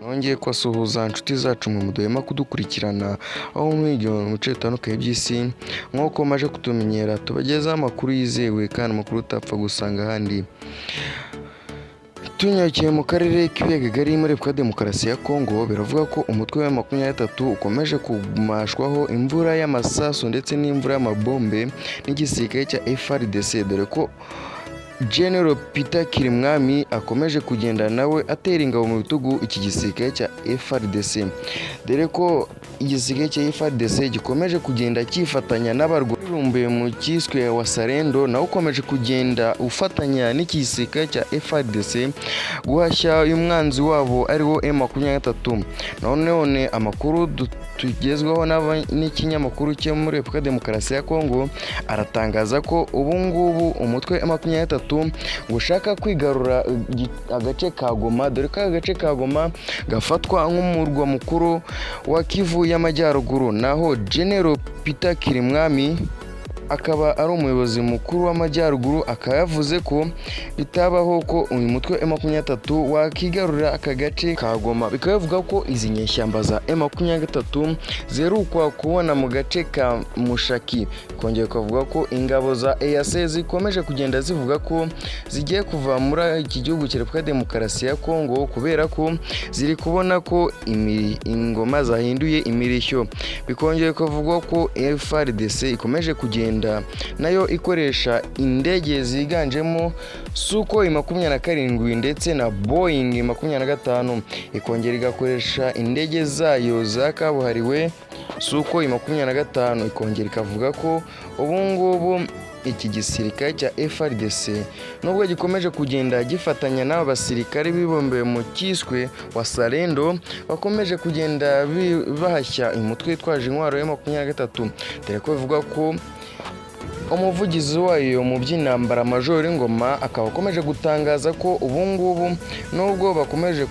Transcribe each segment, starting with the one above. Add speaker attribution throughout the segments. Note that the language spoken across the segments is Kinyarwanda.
Speaker 1: Nongeye kubasuhuza inshuti zacu mwe mudahwema kudukurikirana aho mwigire mu bice bitandukanye by'isi nk'uko maje kutumenyera tubagezaho amakuru yizewe kandi amakuru utapfa gusanga ahandi. Tunyarukiye mu karere k'ibiyaga bigari muri Repubulika Demokarasi ya Kongo, biravuga ko umutwe wa M23 ukomeje kumashwaho imvura y'amasasu ndetse n'imvura y'amabombe n'igisirikare cya FARDC, dore ko General Peter Kirimwami akomeje kugenda nawe atera ingabo mu bitugu iki gisirikare cya FARDC, dore ko igisirikare cya FARDC gikomeje kugenda cyifatanya n'abarwanyi mu cyiswe Wazalendo, nawe ukomeje kugenda ufatanya n'iki gisirikare cya FARDC guhashya uyu mwanzi wabo ariwo M23. None amakuru tugezwaho n'ikinyamakuru cyo muri Repubulika Demokarasi ya Kongo aratangaza ko ubu ngubu umutwe M23 gushaka kwigarura agace ka Goma, dore ko agace ka Goma gafatwa nk'umurwa mukuru wa Kivu y'Amajyaruguru, naho General Peter Kirimwami akaba ari umuyobozi mukuru w'Amajyaruguru, akaba yavuze ko bitabaho ko uyu mutwe M23 wakigarurira aka gace ka Goma. Bikaba bivuga ko izi nyeshyamba za M23 zerukwa kubona mu gace ka Mushaki. Kongeye kuvuga ko ingabo za EAC zikomeje kugenda zivuga ko zigiye kuva muri iki gihugu cya Repubulika Demokarasi ya Kongo kubera ko ziri kubona ko ingoma zahinduye imirishyo. Bikongeye kuvuga ko FARDC ikomeje kugenda nayo ikoresha indege ziganjemo Sukhoi 27 ndetse na Boeing 25, ikongera igakoresha indege zayo za kabuhariwe Sukhoi 25, ikongera ikavuga ko ubu ngubu iki gisirikare cya FARDC nubwo gikomeje kugenda gifatanya n'aba basirikare bibombe mu cyiswe Wazalendo, bakomeje kugenda bahashya umutwe witwaje intwaro ya M23, dore ko bivuga ko umuvugizi wayo mu by'intambara Major Ngoma akaba akomeje gutangaza ko ubu ngubu nubwo bakomeje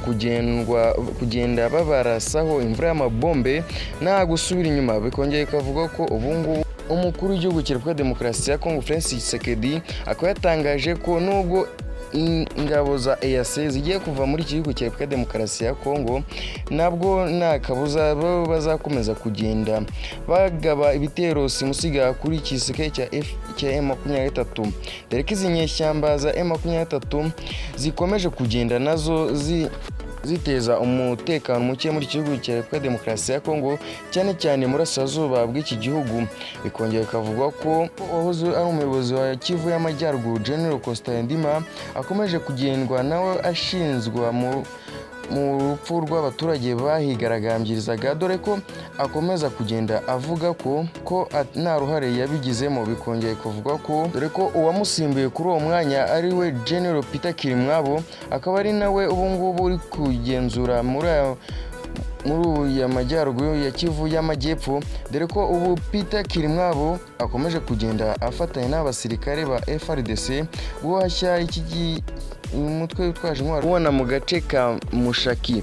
Speaker 1: kugenda babarasaho imvura y'amabombe nta gusubira inyuma. Bikongeye kavuga ko ubu ngubu umukuru w'igihugu cya Repubulika Demokarasi ya Kongo Felix Tshisekedi akaba yatangaje ko nubwo ingabo za EAC zigiye kuva muri iki gihugu cya Repubulika Demokarasi ya Kongo, nabwo nta kabuza bazakomeza kugenda bagaba ibitero simusiga kuri iki gisirikare cya M23, dore ko izi nyeshyamba za M23 zikomeje kugenda nazo ziteza umutekano muke muri iki gihugu cya Repubulika Demokarasi ya Kongo, cyane cyane muri Burasirazuba bw'iki gihugu. Bikongera bikavuga ko wahoze ari umuyobozi wa Kivu y'Amajyaruguru General Constant Ndima akomeje kugendwa nawe ashinzwa mu rupfu rw'abaturage bahigaragambirizaga, dore ko akomeza kugenda avuga ko nta ruhare yabigizemo. Bikongeye kuvuga ko dore ko uwamusimbuye kuri uwo mwanya ari we General Peter Kirimwabo, akaba ari nawe ubu ngubu uri kugenzura muri uyu majyaruguru ya Kivu y'Amajyepfo, dore ko ubu Peter Kirimwabo akomeje kugenda afatanya n'abasirikare ba FARDC guhashya umutwe witwaje intwaro ubona mu gace ka Mushaki.